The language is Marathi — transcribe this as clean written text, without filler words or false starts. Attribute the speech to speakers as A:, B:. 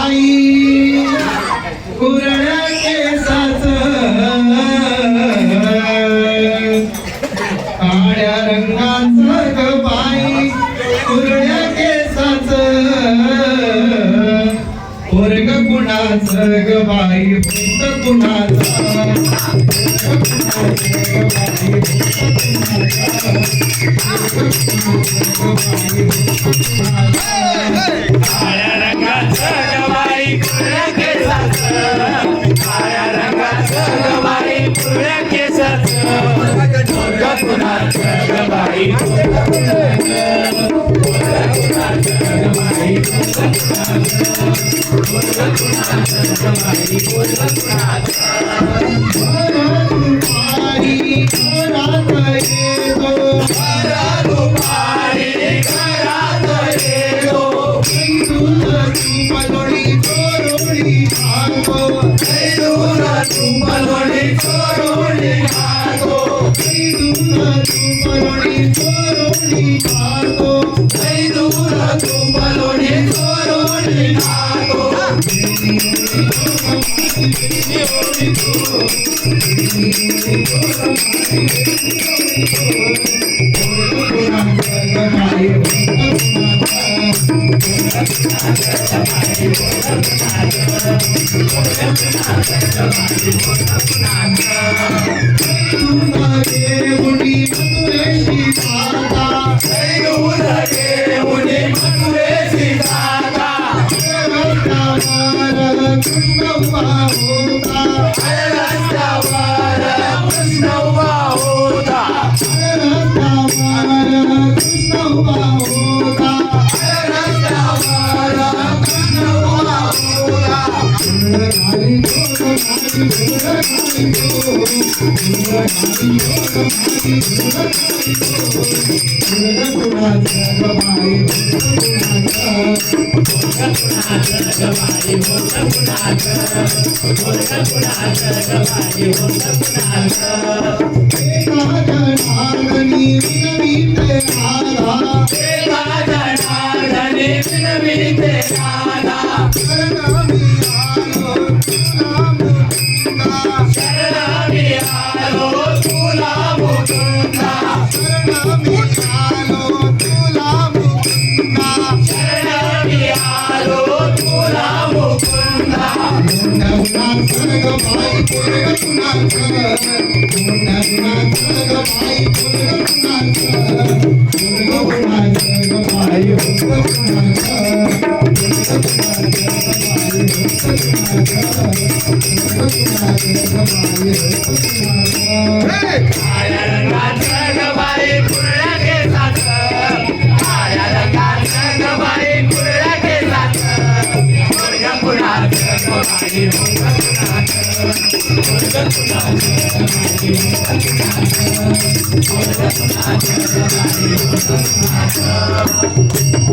A: बाई कुरळ्या केसाचं काळ्या रंगाचं ग बाई कुरळ्या केसाचं पोरग कुणाचं ग बाई भूत कुणाचं
B: काळ्या रंगाचं ग बाई कुरळ्या केसाचं काळ्या रंगाचं ग बाई कुरळ्या केसाचं पोरग कुणाचं ग बाई भूत कुणाचं पोरग कुणाचं ग बाई भूत कुणाचं पोरग कुणाचं ग बाई भूत
A: Hey!